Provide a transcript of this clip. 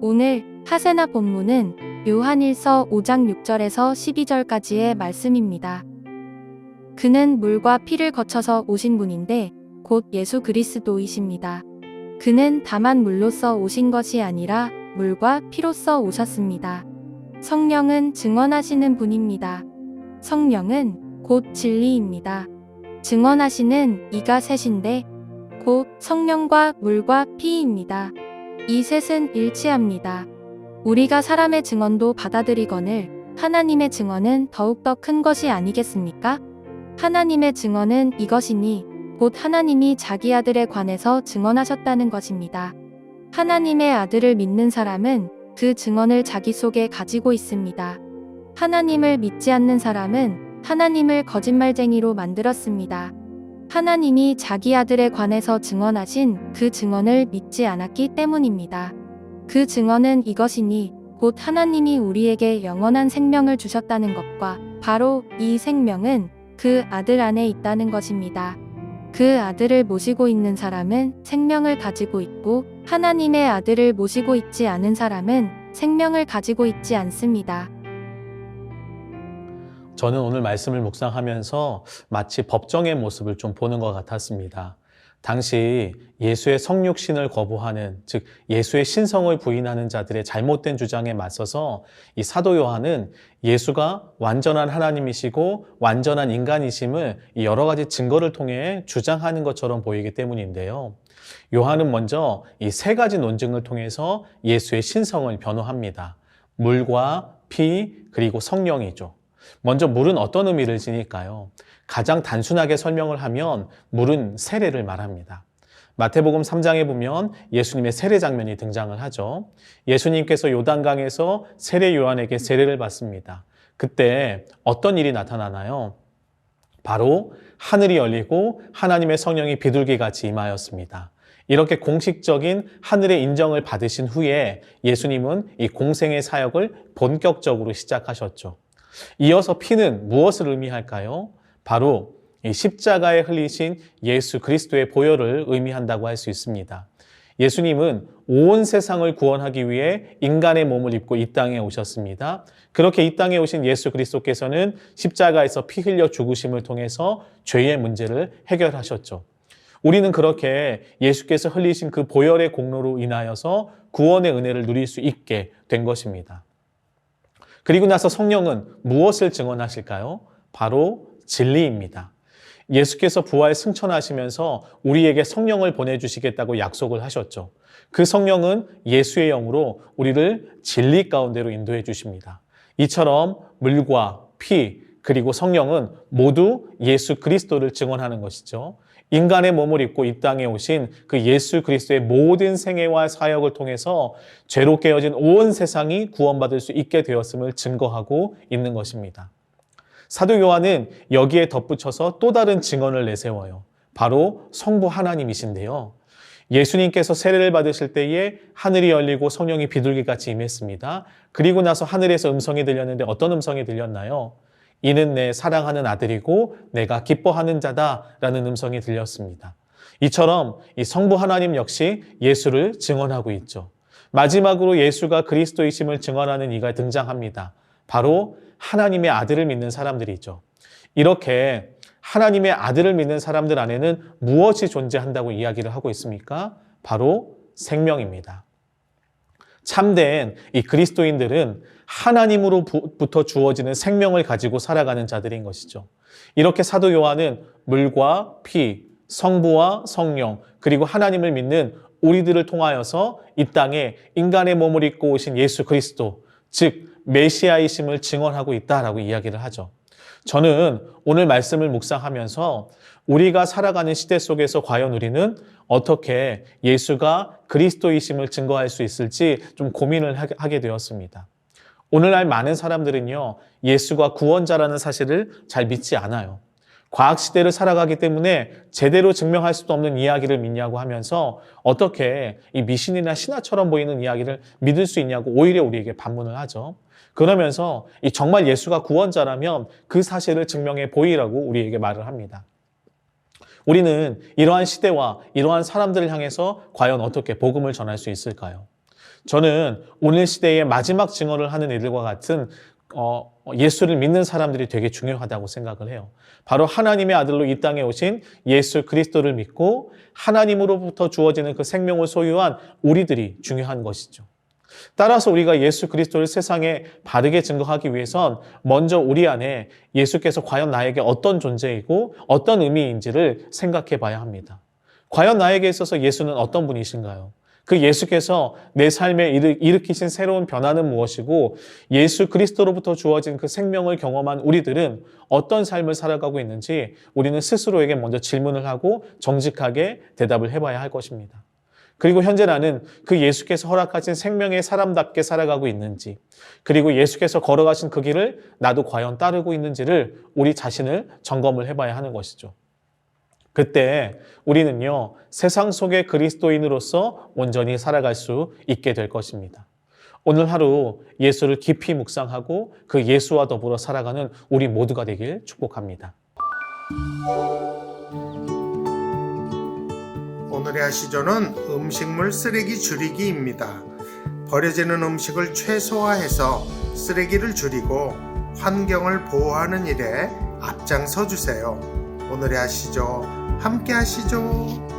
오늘 하세나 본문은 요한일서 5장 6절에서 12절까지의 말씀입니다. 그는 물과 피를 거쳐서 오신 분인데 곧 예수 그리스도이십니다. 그는 다만 물로써 오신 것이 아니라 물과 피로써 오셨습니다. 성령은 증언하시는 분입니다. 성령은 곧 진리입니다. 증언하시는 이가 셋인데 곧 성령과 물과 피입니다. 이 셋은 일치합니다. 우리가 사람의 증언도 받아들이거늘 하나님의 증언은 더욱더 큰 것이 아니겠습니까? 하나님의 증언은 이것이니 곧 하나님이 자기 아들에 관해서 증언하셨다는 것입니다. 하나님의 아들을 믿는 사람은 그 증언을 자기 속에 가지고 있습니다. 하나님을 믿지 않는 사람은 하나님을 거짓말쟁이로 만들었습니다. 하나님이 자기 아들에 관해서 증언하신 그 증언을 믿지 않았기 때문입니다. 그 증언은 이것이니 곧 하나님이 우리에게 영원한 생명을 주셨다는 것과 바로 이 생명은 그 아들 안에 있다는 것입니다. 그 아들을 모시고 있는 사람은 생명을 가지고 있고 하나님의 아들을 모시고 있지 않은 사람은 생명을 가지고 있지 않습니다. 저는 오늘 말씀을 묵상하면서 마치 법정의 모습을 좀 보는 것 같았습니다. 당시 예수의 성육신을 거부하는, 즉 예수의 신성을 부인하는 자들의 잘못된 주장에 맞서서 이 사도 요한은 예수가 완전한 하나님이시고 완전한 인간이심을 여러 가지 증거를 통해 주장하는 것처럼 보이기 때문인데요. 요한은 먼저 이 세 가지 논증을 통해서 예수의 신성을 변호합니다. 물과 피 그리고 성령이죠. 먼저 물은 어떤 의미를 지닐까요? 가장 단순하게 설명을 하면 물은 세례를 말합니다. 마태복음 3장에 보면 예수님의 세례 장면이 등장을 하죠. 예수님께서 요단강에서 세례 요한에게 세례를 받습니다. 그때 어떤 일이 나타나나요? 바로 하늘이 열리고 하나님의 성령이 비둘기같이 임하였습니다. 이렇게 공식적인 하늘의 인정을 받으신 후에 예수님은 이 공생의 사역을 본격적으로 시작하셨죠. 이어서 피는 무엇을 의미할까요? 바로 이 십자가에 흘리신 예수 그리스도의 보혈을 의미한다고 할 수 있습니다. 예수님은 온 세상을 구원하기 위해 인간의 몸을 입고 이 땅에 오셨습니다. 그렇게 이 땅에 오신 예수 그리스도께서는 십자가에서 피 흘려 죽으심을 통해서 죄의 문제를 해결하셨죠. 우리는 그렇게 예수께서 흘리신 그 보혈의 공로로 인하여서 구원의 은혜를 누릴 수 있게 된 것입니다. 그리고 나서 성령은 무엇을 증언하실까요? 바로 진리입니다. 예수께서 부활 승천하시면서 우리에게 성령을 보내주시겠다고 약속을 하셨죠. 그 성령은 예수의 영으로 우리를 진리 가운데로 인도해 주십니다. 이처럼 물과 피 그리고 성령은 모두 예수 그리스도를 증언하는 것이죠. 인간의 몸을 입고 이 땅에 오신 그 예수 그리스도의 모든 생애와 사역을 통해서 죄로 깨어진 온 세상이 구원받을 수 있게 되었음을 증거하고 있는 것입니다. 사도 요한은 여기에 덧붙여서 또 다른 증언을 내세워요. 바로 성부 하나님이신데요. 예수님께서 세례를 받으실 때에 하늘이 열리고 성령이 비둘기같이 임했습니다. 그리고 나서 하늘에서 음성이 들렸는데 어떤 음성이 들렸나요? 이는 내 사랑하는 아들이고 내가 기뻐하는 자다라는 음성이 들렸습니다. 이처럼 이 성부 하나님 역시 예수를 증언하고 있죠. 마지막으로 예수가 그리스도이심을 증언하는 이가 등장합니다. 바로 하나님의 아들을 믿는 사람들이죠. 이렇게 하나님의 아들을 믿는 사람들 안에는 무엇이 존재한다고 이야기를 하고 있습니까? 바로 생명입니다. 참된 이 그리스도인들은 하나님으로부터 주어지는 생명을 가지고 살아가는 자들인 것이죠. 이렇게 사도 요한은 물과 피, 성부와 성령, 그리고 하나님을 믿는 우리들을 통하여서 이 땅에 인간의 몸을 입고 오신 예수 그리스도, 즉 메시아이심을 증언하고 있다라고 이야기를 하죠. 저는 오늘 말씀을 묵상하면서 우리가 살아가는 시대 속에서 과연 우리는 어떻게 예수가 그리스도이심을 증거할 수 있을지 좀 고민을 하게 되었습니다. 오늘날 많은 사람들은요, 예수가 구원자라는 사실을 잘 믿지 않아요. 과학시대를 살아가기 때문에 제대로 증명할 수도 없는 이야기를 믿냐고 하면서 어떻게 이 미신이나 신화처럼 보이는 이야기를 믿을 수 있냐고 오히려 우리에게 반문을 하죠. 그러면서 정말 예수가 구원자라면 그 사실을 증명해 보이라고 우리에게 말을 합니다. 우리는 이러한 시대와 이러한 사람들을 향해서 과연 어떻게 복음을 전할 수 있을까요? 저는 오늘 시대의 마지막 증언을 하는 이들과 같은 예수를 믿는 사람들이 되게 중요하다고 생각을 해요. 바로 하나님의 아들로 이 땅에 오신 예수 그리스도를 믿고 하나님으로부터 주어지는 그 생명을 소유한 우리들이 중요한 것이죠. 따라서 우리가 예수 그리스도를 세상에 바르게 증거하기 위해선 먼저 우리 안에 예수께서 과연 나에게 어떤 존재이고 어떤 의미인지를 생각해 봐야 합니다. 과연 나에게 있어서 예수는 어떤 분이신가요? 그 예수께서 내 삶에 일으키신 새로운 변화는 무엇이고 예수 그리스도로부터 주어진 그 생명을 경험한 우리들은 어떤 삶을 살아가고 있는지 우리는 스스로에게 먼저 질문을 하고 정직하게 대답을 해봐야 할 것입니다. 그리고 현재 나는 그 예수께서 허락하신 생명의 사람답게 살아가고 있는지, 그리고 예수께서 걸어가신 그 길을 나도 과연 따르고 있는지를 우리 자신을 점검을 해봐야 하는 것이죠. 그때 우리는요, 세상 속의 그리스도인으로서 온전히 살아갈 수 있게 될 것입니다. 오늘 하루 예수를 깊이 묵상하고 그 예수와 더불어 살아가는 우리 모두가 되길 축복합니다. 오늘의 아시조는 음식물 쓰레기 줄이기입니다. 버려지는 음식을 최소화해서 쓰레기를 줄이고 환경을 보호하는 일에 앞장서 주세요. 오늘의 아시조 함께 하시죠.